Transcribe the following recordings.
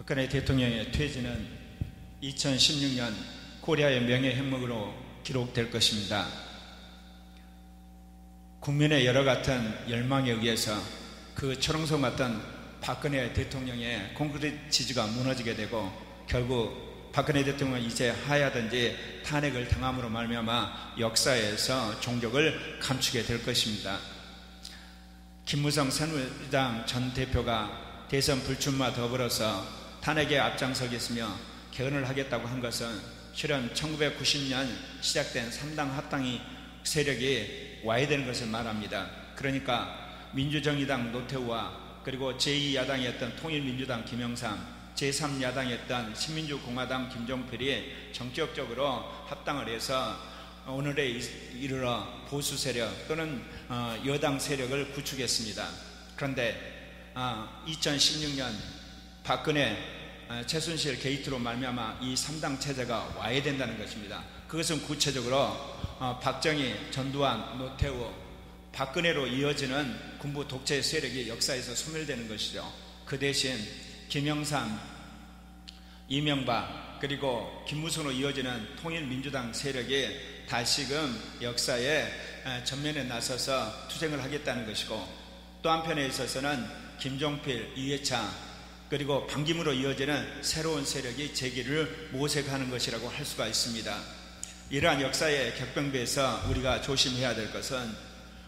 박근혜 대통령의 퇴진은 2016년 코리아의 명예행복으로 기록될 것입니다. 국민의 여러 같은 열망에 의해서 그 초롱성 같던 박근혜 대통령의 콘크리트 지지가 무너지게 되고 결국 박근혜 대통령은 이제 하야든지 탄핵을 당함으로 말미암아 역사에서 종적을 감추게 될 것입니다. 김무성 새누리당 전 대표가 대선 불출마 더불어서 탄핵에 앞장서겠으며 개헌을 하겠다고 한 것은 실은 1990년 시작된 3당 합당이 세력이 와야 되는 것을 말합니다. 그러니까 민주정의당 노태우와 그리고 제2야당이었던 통일민주당 김영삼, 제3야당이었던 신민주공화당 김종필이 정격적으로 합당을 해서 오늘에 이르러 보수 세력 또는 여당 세력을 구축했습니다. 그런데 2016년 박근혜 최순실 게이트로 말미암아 이 3당 체제가 와야 된다는 것입니다. 그것은 구체적으로 박정희, 전두환, 노태우, 박근혜로 이어지는 군부 독재 세력이 역사에서 소멸되는 것이죠. 그 대신 김영삼, 이명박 그리고 김무성으로 이어지는 통일민주당 세력이 다시금 역사의 전면에 나서서 투쟁을 하겠다는 것이고, 또 한편에 있어서는 김종필, 이해창 그리고 반기문으로 이어지는 새로운 세력이 재기를 모색하는 것이라고 할 수가 있습니다. 이러한 역사의 격변기에서 우리가 조심해야 될 것은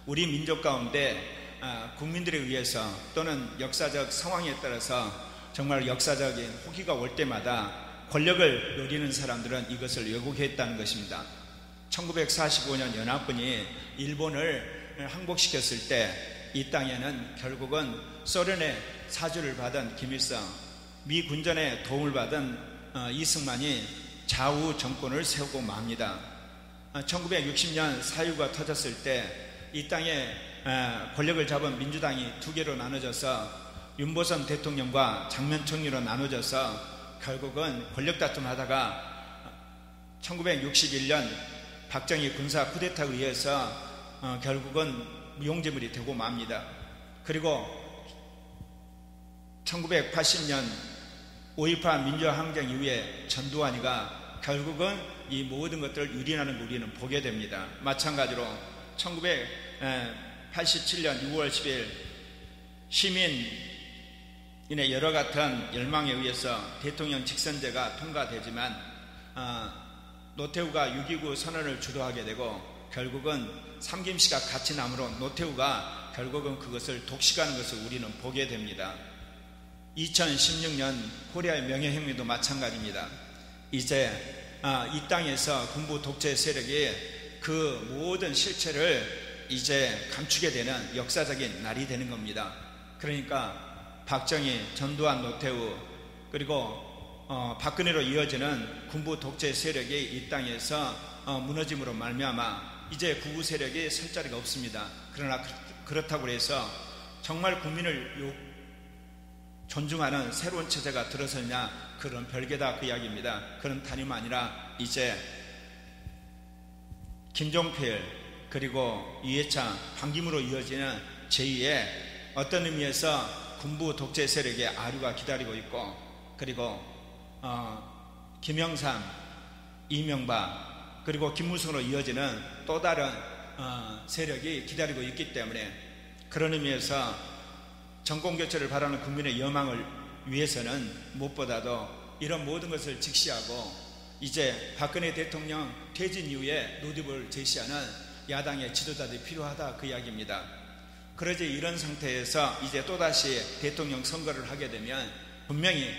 우리 민족 가운데 국민들에 의해서 또는 역사적 상황에 따라서 정말 역사적인 호기가 올 때마다 권력을 노리는 사람들은 이것을 왜곡했다는 것입니다. 1945년 연합군이 일본을 항복시켰을 때 이 땅에는 결국은 소련의 사주를 받은 김일성, 미 군전의 도움을 받은 이승만이 좌우 정권을 세우고 맙니다. 1960년 사유가 터졌을 때 이 땅에 권력을 잡은 민주당이 두 개로 나눠져서 윤보선 대통령과 장면총리로 나눠져서 결국은 권력 다툼하다가 1961년 박정희 군사 쿠데타에 의해서 결국은 무용지물이 되고 맙니다. 그리고 1980년 5.18 민주화항쟁 이후에 전두환이가 결국은 이 모든 것들을 유린하는 걸 우리는 보게 됩니다. 마찬가지로 1987년 6월 10일 시민인의 여러 같은 열망에 의해서 대통령 직선제가 통과되지만 노태우가 6.29 선언을 주도하게 되고 결국은 삼김씨가 같이 남으로 노태우가 결국은 그것을 독식하는 것을 우리는 보게 됩니다. 2016년 코리아의 명예혁명도 마찬가지입니다. 이제 이 땅에서 군부 독재 세력이 그 모든 실체를 이제 감추게 되는 역사적인 날이 되는 겁니다. 그러니까 박정희, 전두환, 노태우 그리고 박근혜로 이어지는 군부 독재 세력이 이 땅에서 무너짐으로 말미암아 이제 구구 세력이 설 자리가 없습니다. 그러나 그렇다고 해서 정말 국민을 존중하는 새로운 체제가 들어서냐, 그런 별개다 그 이야기입니다. 그런 단위만 아니라 이제 김종필 그리고 이해창, 반기문으로 이어지는 제2의 어떤 의미에서 군부 독재 세력의 아류가 기다리고 있고, 그리고 김영삼, 이명박 그리고 김무성으로 이어지는 또 다른 세력이 기다리고 있기 때문에 그런 의미에서 정권교체를 바라는 국민의 여망을 위해서는 무엇보다도 이런 모든 것을 직시하고 이제 박근혜 대통령 퇴진 이후에 로드맵을 제시하는 야당의 지도자들이 필요하다 그 이야기입니다. 그러지 이런 상태에서 이제 또다시 대통령 선거를 하게 되면 분명히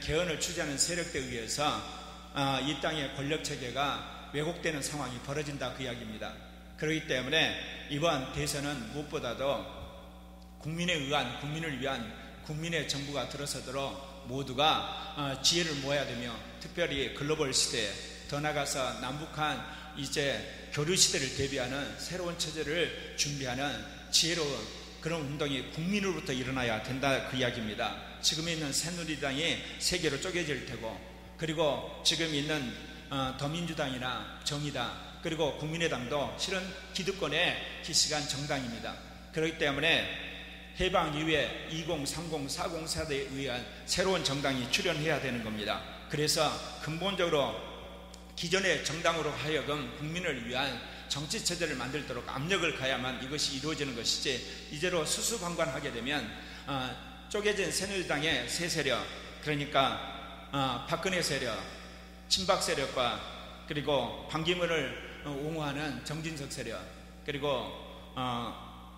개헌을 추진하는 세력들에 의해서 이 땅의 권력체계가 왜곡되는 상황이 벌어진다 그 이야기입니다. 그렇기 때문에 이번 대선은 무엇보다도 국민에 의한, 국민을 위한 국민의 정부가 들어서도록 모두가 지혜를 모아야 되며, 특별히 글로벌 시대에 더 나아가서 남북한 이제 교류 시대를 대비하는 새로운 체제를 준비하는 지혜로운 그런 운동이 국민으로부터 일어나야 된다 그 이야기입니다. 지금 있는 새누리당이 세 개로 쪼개질 테고, 그리고 지금 있는 더민주당이나 정의당 그리고 국민의당도 실은 기득권의 기시간 정당입니다. 그렇기 때문에 해방 이후에 20, 30, 40 세대에 의한 새로운 정당이 출현해야 되는 겁니다. 그래서 근본적으로 기존의 정당으로 하여금 국민을 위한 정치체제를 만들도록 압력을 가야만 이것이 이루어지는 것이지, 이제로 수수방관하게 되면 쪼개진 새누리당의 새 세력, 그러니까 박근혜 세력, 친박 세력과 그리고 반기문을 옹호하는 정진석 세력, 그리고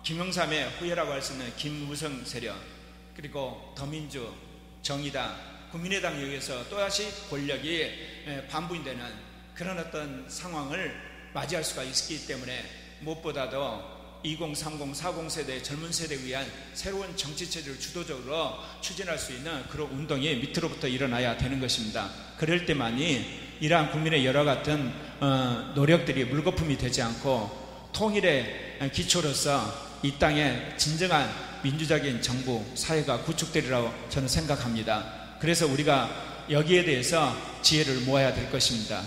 김영삼의 후예라고 할 수 있는 김무성 세력, 그리고 더민주, 정의당, 국민의당에 의해서 또다시 권력이 반분되는 그런 어떤 상황을 맞이할 수가 있기 때문에, 무엇보다도 20, 30, 40 세대 젊은 세대에 의한 새로운 정치체제를 주도적으로 추진할 수 있는 그런 운동이 밑으로부터 일어나야 되는 것입니다. 그럴 때만이 이러한 국민의 여러 같은 노력들이 물거품이 되지 않고 통일의 기초로서 이 땅에 진정한 민주적인 정부, 사회가 구축되리라고 저는 생각합니다. 그래서 우리가 여기에 대해서 지혜를 모아야 될 것입니다.